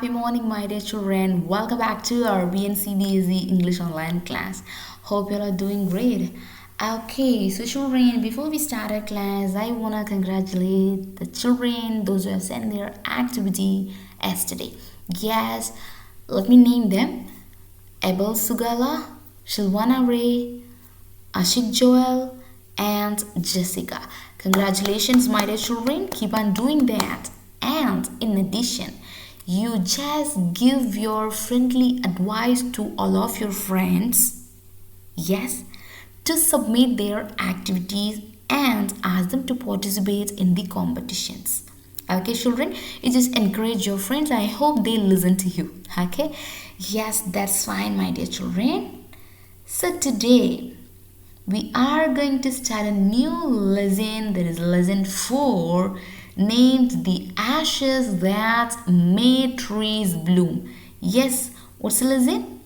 Happy morning, my dear children. Welcome back to our BNCBSE English online class. Hope you all are doing great. Okay, so children, before we start our class, I wanna congratulate the children, those who have sent their activity yesterday. Yes, let me name them: Abel Sugala, Shilwana Ray, Ashik Joel, and Jessica. Congratulations, my dear children. Keep on doing that. And in addition, you just give your friendly advice to all of your friends, yes, to submit their activities and ask them to participate in the competitions. Okay, children, you just encourage your friends. I hope they listen to you. Okay, yes, that's fine, my dear children. So today we are going to start a new lesson, that is lesson 4, named The Ashes That Made Trees Bloom. Yes, what's the lesson?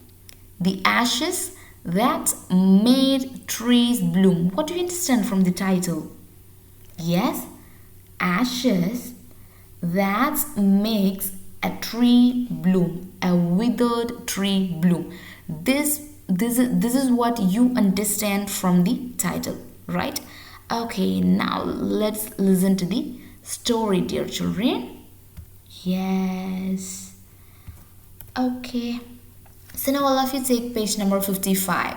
The Ashes That Made Trees Bloom. What do you understand from the title? Yes, ashes that makes a tree bloom, a withered tree bloom. This is what you understand from the title, right? Okay, now let's listen to the story, dear children. Yes. Okay. So now all of you take page number 55.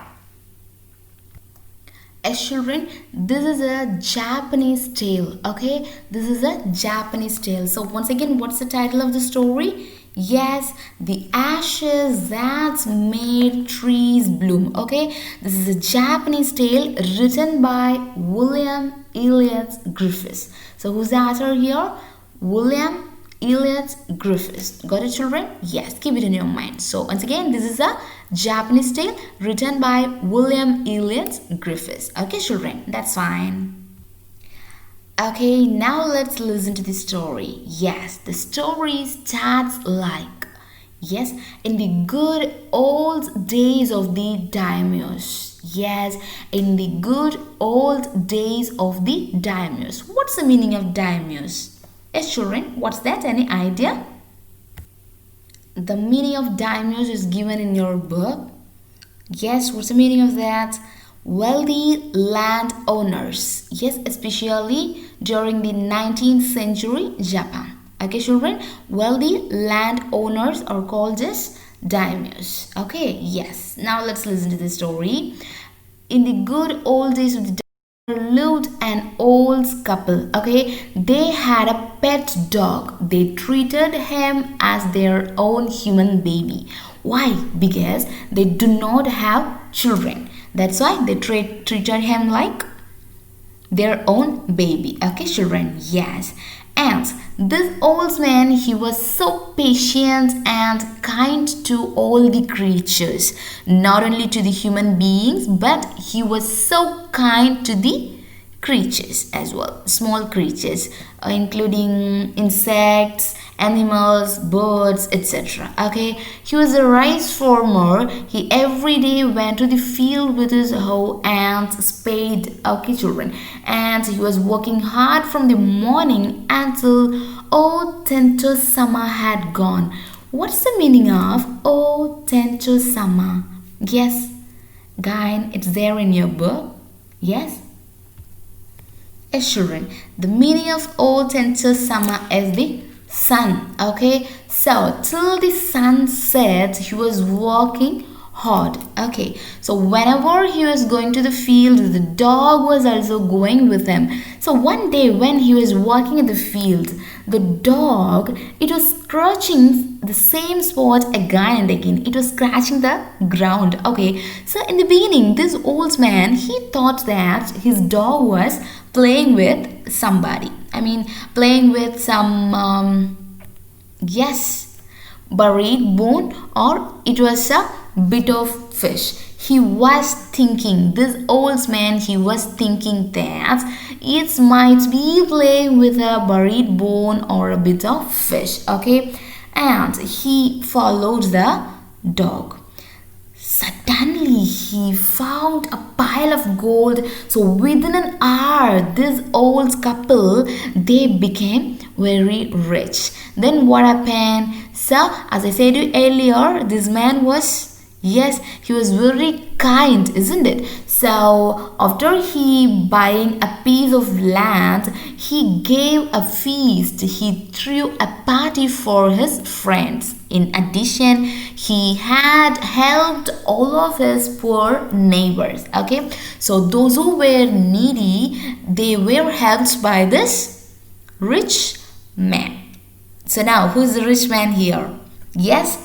As children, this is a Japanese tale. Okay, this is a Japanese tale. So once again, what's the title of the story? Yes, The Ashes That Made Trees Bloom. Okay, this is a Japanese tale written by William Elliot Griffiths. So who's the author here? William Elliot Griffiths. Got it, children? Yes, keep it in your mind. So once again, this is a Japanese tale written by William Elliot Griffiths. Okay, children, that's fine. Okay, now let's listen to the story. Yes, the story starts like, yes, in the good old days of the daimyos. Yes, in the good old days of the daimyos. What's the meaning of daimyos? Yes, children, what's that? Any idea? The meaning of daimyos is given in your book. Yes, what's the meaning of that? Wealthy landowners. Yes, especially during the 19th century Japan. Okay, children, wealthy landowners are called as daimyos. Okay, yes. Now let's listen to the story. In the good old days of the lived an old couple. Okay, they had a pet dog. They treated him as their own human baby. Why? Because they do not have children. That's why they treated him like their own baby. Okay, children? Yes. And this old man, he was so patient and kind to all the creatures. Not only to the human beings, but he was so kind to the creatures as well. Small creatures, including insects, animals, birds, etc. Okay, he was a rice farmer. He every day went to the field with his hoe and spade. Okay, children, and he was working hard from the morning until Tento summer had gone. What's the meaning of Tento summer? Yes, guys, it's there in your book. Yes. Yes, children, the meaning of Tento summer is the sun. Okay, so till the sun set, he was working hard. Okay, so whenever he was going to the field, the dog was also going with him. So one day when he was walking in the field, the dog, it was scratching the same spot again and again. It was scratching the ground. Okay, so in the beginning, this old man, he thought that his dog was playing with somebody. I mean, playing with some yes, buried bone, or it was a bit of fish. He was thinking, this old man, he was thinking that it might be playing with a buried bone or a bit of fish. Okay, and he followed the dog. Suddenly he found a pile of gold. So within an hour, this old couple, they became very rich. Then what happened? So as I said earlier, this man was, yes, he was very kind, isn't it? So after he buying a piece of land, he gave a feast. He threw a party for his friends. In addition, he had helped all of his poor neighbors. Okay, so those who were needy, they were helped by this rich man. So now, who's the rich man here? Yes,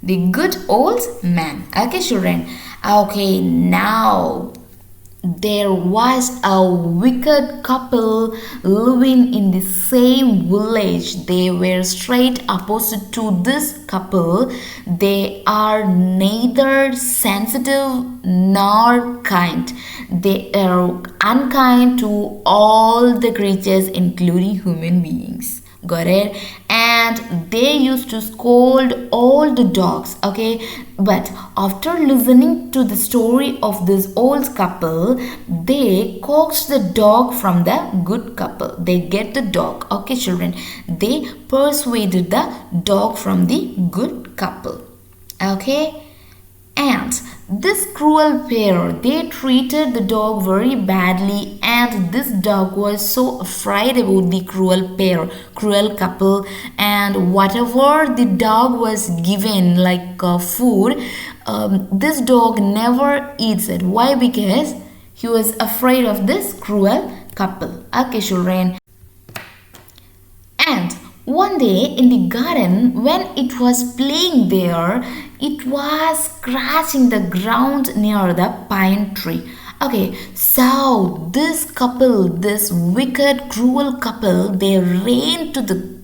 the good old man. Okay, children. Okay, now there was a wicked couple living in the same village. They were straight opposite to this couple. They are neither sensitive nor kind. They are unkind to all the creatures, including human beings. Got it? And they used to scold all the dogs. Okay, but after listening to the story of this old couple, they coaxed the dog from the good couple. They get the dog. Okay, children, they persuaded the dog from the good couple. Okay, and this cruel pair, they treated the dog very badly, and this dog was so afraid about the cruel couple, and whatever the dog was given like food, this dog never eats it. Why? Because he was afraid of this cruel couple. Okay, children. And one day in the garden, when it was playing there, it was scratching the ground near the pine tree. Okay, so this couple, this wicked, cruel couple, they ran to the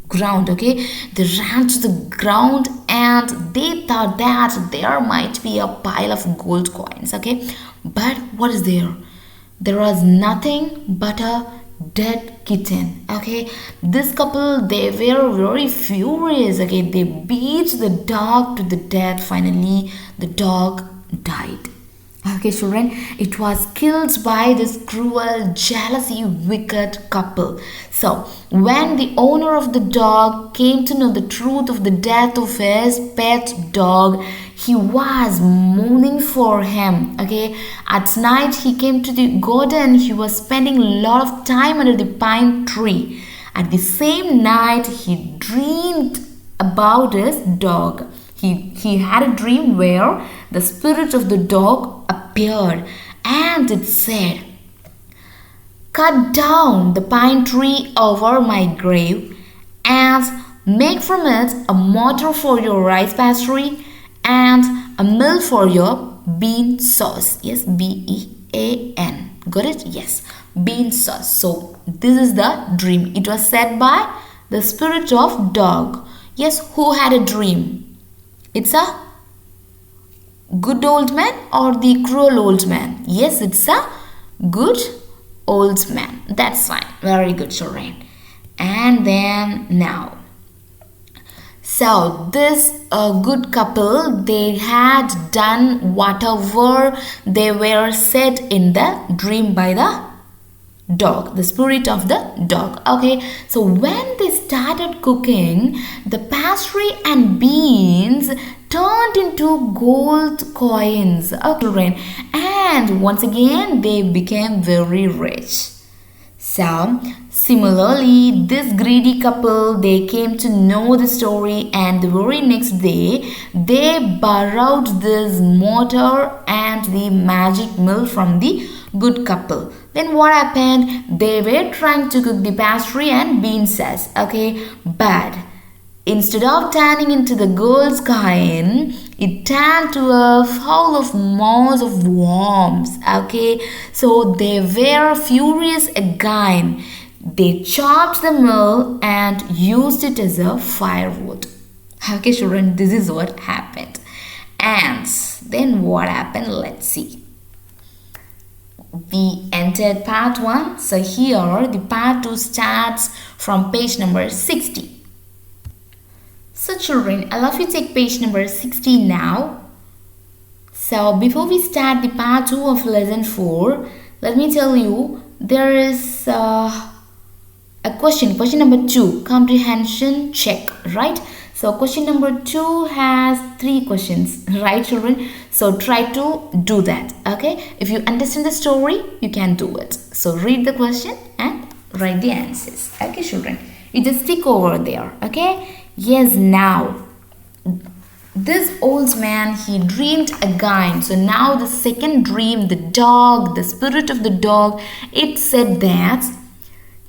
ground. Okay, they ran to the ground and they thought that there might be a pile of gold coins. Okay, but what is there? There was nothing but a dead kitten. Okay, this couple, they were very furious. Okay, they beat the dog to the death. Finally the dog died. Okay, children, it was killed by this cruel, jealousy, wicked couple. So when the owner of the dog came to know the truth of the death of his pet dog, he was mourning for him. Okay, at night he came to the garden. He was spending a lot of time under the pine tree. At the same night, he dreamed about his dog. He had a dream where the spirit of the dog appeared, and it said, "Cut down the pine tree over my grave and make from it a mortar for your rice pasture and a mill for your bean sauce." Yes, B-E-A-N. Got it? Yes, bean sauce. So this is the dream. It was said by the spirit of dog. Yes, who had a dream? It's a good old man or the cruel old man? Yes, it's a good old man. That's fine. Very good, children. And then now, so this good couple, they had done whatever they were said in the dream by the dog, the spirit of the dog. Okay, so when they started cooking, the pastry and beans turned into gold coins. Okay, and once again they became very rich. So similarly, this greedy couple, they came to know the story, and the very next day they borrowed this mortar and the magic mill from the good couple. Then what happened? They were trying to cook the pastry and bean sauce. Okay, but instead of turning into the gold coin, it turned to a fowl of moss of worms. Okay, so they were furious again. They chopped the mill and used it as a firewood. Okay, children, this is what happened. And then what happened? Let's see. We entered part 1. So here the part 2 starts from page number 60. So children, I love you take page number 60 now. So before we start the part 2 of lesson 4, let me tell you there is a question number 2, comprehension check, right? So question number 2 has 3 questions, right children? So try to do that, okay? If you understand the story, you can do it. So read the question and write the answers, okay children? You just stick over there, okay? Yes, now this old man, he dreamed again. So now the second dream, the dog, the spirit of the dog, it said that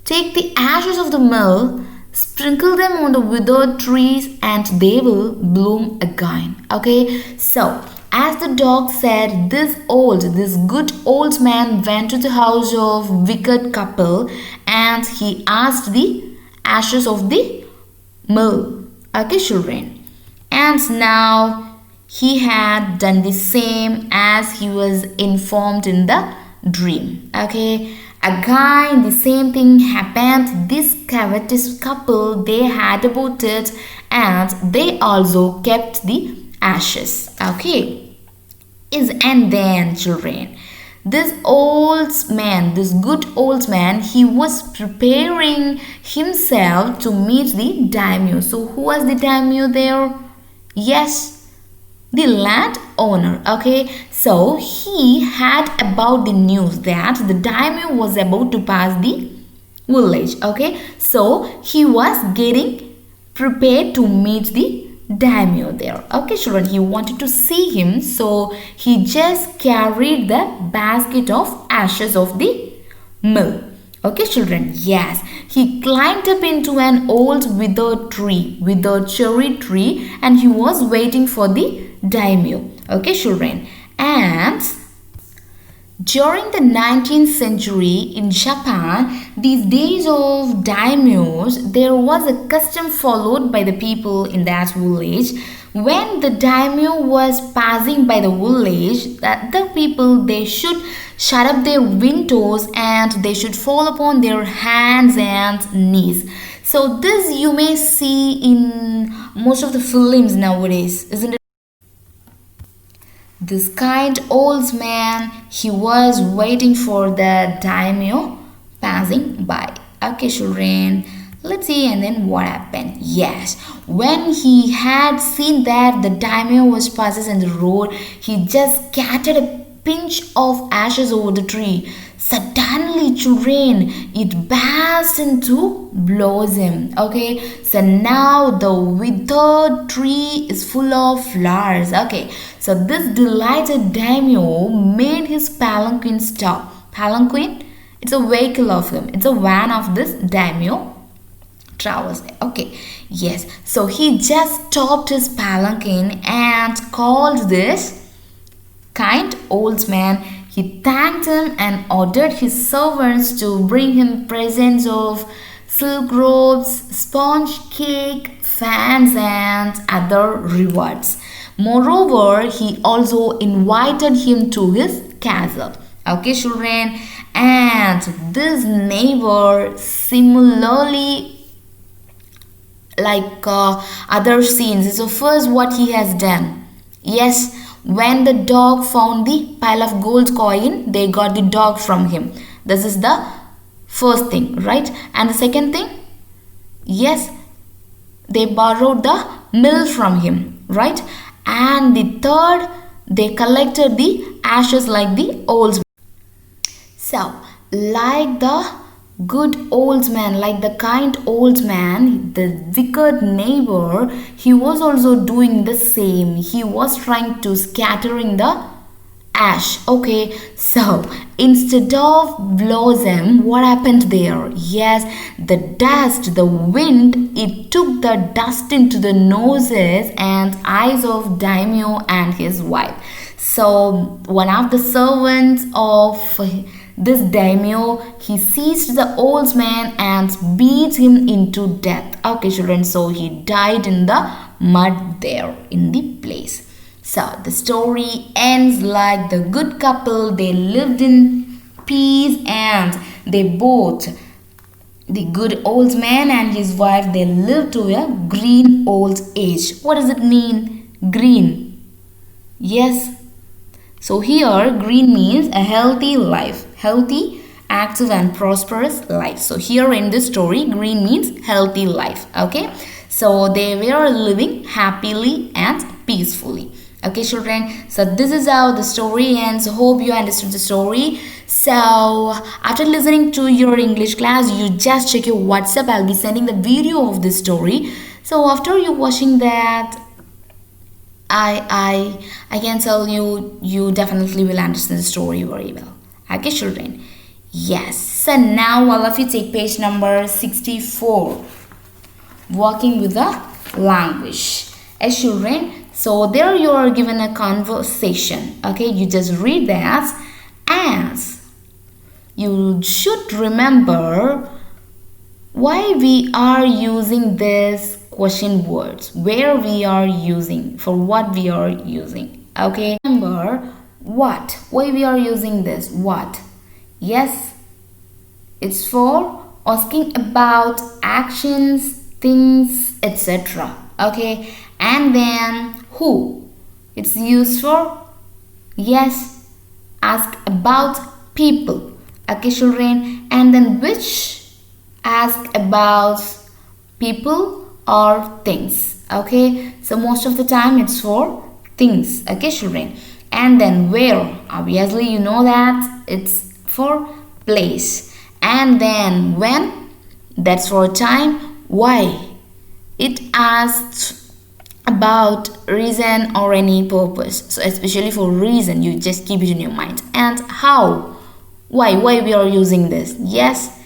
take the ashes of the mill, sprinkle them on the withered trees, and they will bloom again. Okay, so as the dog said, this good old man went to the house of wicked couple and he asked the ashes of the mill. Okay, children. And now he had done the same as he was informed in the dream. Okay. Again, the same thing happened. This covetous couple, they had about it and they also kept the ashes. Okay. And then children, this good old man, he was preparing himself to meet the daimyo. So who was the daimyo there? Yes, the land owner. Okay, so he had about the news that the daimyo was about to pass the village. Okay, so he was getting prepared to meet the daimyo there. Okay children, he wanted to see him, so he just carried the basket of ashes of the mill. Okay children, yes, he climbed up into an old withered cherry tree, and he was waiting for the daimyo. Okay children, and during the 19th century in Japan, these days of daimyos, there was a custom followed by the people in that village. When the daimyo was passing by the village, the people, they should shut up their windows and they should fall upon their hands and knees. So this you may see in most of the films nowadays, isn't it? This kind old man, he was waiting for the daimyo passing by. Okay children, let's see and then what happened. Yes, when he had seen that the daimyo was passes in the road, he just scattered a pinch of ashes over the tree. Suddenly children, it burst into blossom. Okay, so now the withered tree is full of flowers. Okay, so this delighted daimyo made his palanquin stop. Palanquin, it's a vehicle of him, it's a van of this daimyo travels. Okay, yes, so he just stopped his palanquin and called this kind old man. He thanked him and ordered his servants to bring him presents of silk robes, sponge cake, fans, and other rewards. Moreover, he also invited him to his castle. Okay, children, and this neighbor, similarly like other scenes. So first, what he has done? Yes, when the dog found the pile of gold coin, they got the dog from him. This is the first thing, right? And the second thing, yes, they borrowed the mill from him, right? And the third, they collected the ashes like the old. So, like the good old man, like the kind old man, the wicked neighbor, he was also doing the same. He was trying to scattering the ash. Okay, so instead of blossom, what happened there? Yes, the dust, the wind, it took the dust into the noses and eyes of daimyo and his wife. So one of the servants of this daimyo, he seized the old man and beat him into death. Okay children, so he died in the mud there in the place. So the story ends like the good couple, they lived in peace and they both, the good old man and his wife, they lived to a green old age. What does it mean? Green. Yes. So here green means a healthy life. Healthy active and prosperous life. So here in this story, green means healthy life. Okay, so they were living happily and peacefully. Okay, children, so this is how the story ends. Hope you understood the story. So after listening to your English class, you just check your WhatsApp. I'll be sending the video of this story. So after you watching that, I can tell you, you definitely will understand the story very well. Okay, children. Yes. So now all of you take page number 64. Working with the language. Yes, children. So there you are given a conversation. Okay, you just read that, as you should remember why we are using this question words, where we are using, for what we are using. Okay, remember what, why we are using this, what. Yes, it's for asking about actions, things, etc. Okay, and then who, it's used for, yes, ask about people. Okay, children. And then which, ask about people or things. Okay, so most of the time it's for things. Okay, children. And then where, obviously you know that it's for place. And then when, that's for time. Why, it asks about reason or any purpose. So especially for reason, you just keep it in your mind. And how, why we are using this. Yes,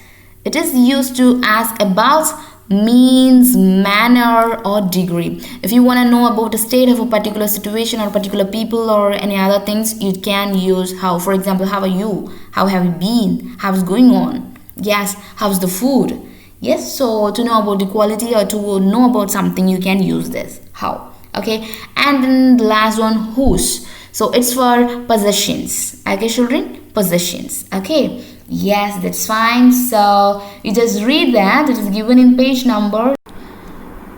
it is used to ask about means, manner or degree. If you want to know about the state of a particular situation or particular people or any other things, you can use how. For example, how are you, how have you been, how's going on. Yes, how's the food. Yes, so to know about the quality or to know about something, you can use this how. Okay, and then the last one, whose. So it's for possessions. Okay, children, possessions. Okay, yes, that's fine. So you just read that, it is given in page number.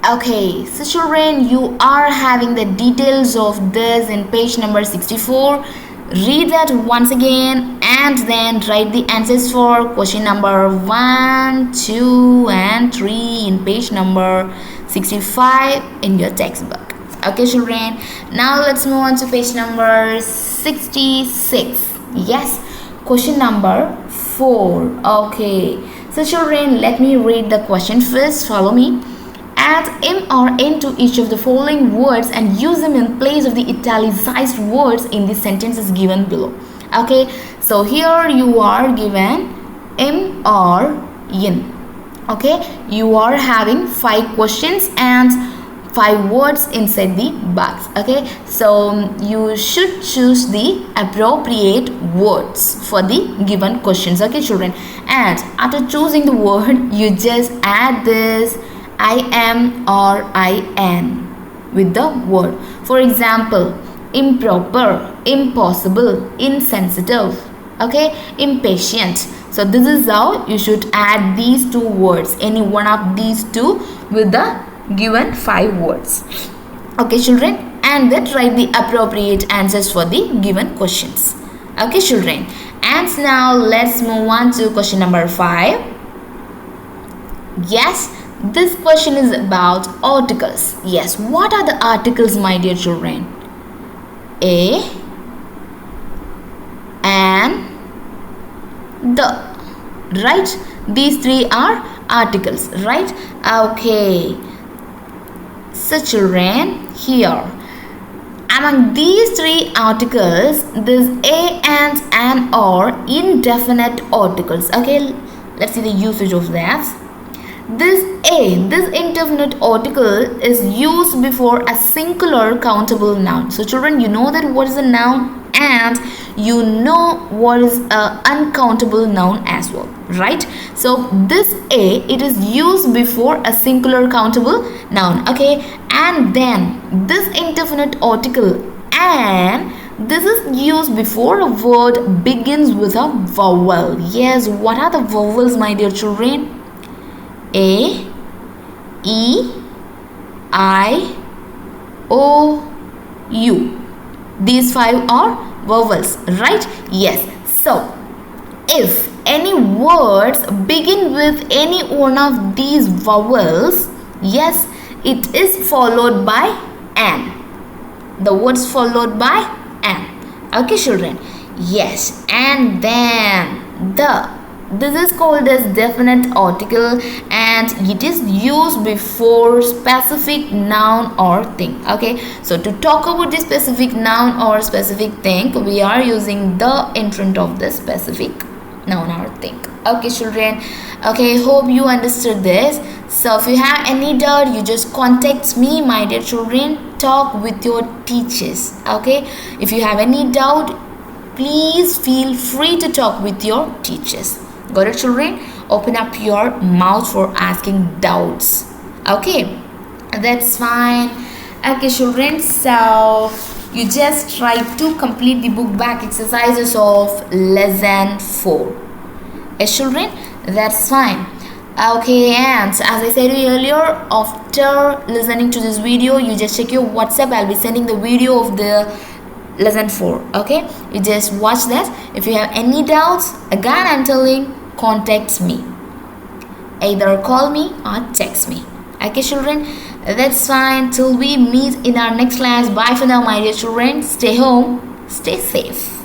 Okay, so children, you are having the details of this in page number 64. Read that once again and then write the answers for question number 1, 2 and 3 in page number 65 in your textbook. Okay, children, now let's move on to page number 66. Yes, question number 4. Okay, so children, let me read the question first. Follow me. Add im or in to each of the following words and use them in place of the italicized words in the sentences given below. Okay, so here you are given im or in. Okay, you are having 5 questions and 5 words inside the box. Okay, so you should choose the appropriate words for the given questions. Okay, children, and after choosing the word, you just add this I am or in with the word. For example, improper, impossible, insensitive, okay, impatient. So this is how you should add these 2 words, any one of these 2 with the given 5 words. Okay, children, and then write the appropriate answers for the given questions. Okay, children, and now let's move on to question number 5. Yes, this question is about articles. Yes, what are the articles, my dear children? A, and, the. Right? These 3 are articles, right? Okay. So children, here, among these 3 articles, this a and an are indefinite articles. Okay, let's see the usage of that. This indefinite article is used before a singular countable noun. So children, you know that what is a noun and you know what is a uncountable noun as well, right? So this it is used before a singular countable noun. Okay, and then this indefinite article and this is used before a word begins with a vowel. Yes, what are the vowels, my dear children? A, E, I, O, U. These 5 are vowels, right? Yes. So, if any words begin with any one of these vowels, yes, it is followed by an. The words followed by an. Okay, children. Yes, and then the. This is called as definite article and it is used before specific noun or thing. Okay, so to talk about the specific noun or specific thing, we are using the in front of the specific noun or thing. Okay, children. Okay, hope you understood this. So if you have any doubt, you just contact me, my dear children. Talk with your teachers. Okay, if you have any doubt, please feel free to talk with your teachers. Got it, children? Open up your mouth for asking doubts. Okay, that's fine. Okay, children, so you just try to complete the book back exercises of lesson 4. Yes, children, that's fine. Okay, and as I said earlier, after listening to this video, you just check your WhatsApp. I'll be sending the video of the lesson 4. Okay, you just watch that. If you have any doubts, again I'm telling, contact me. Either call me or text me. Okay, children, that's fine. Till we meet in our next class. Bye for now, my dear children. Stay home, stay safe.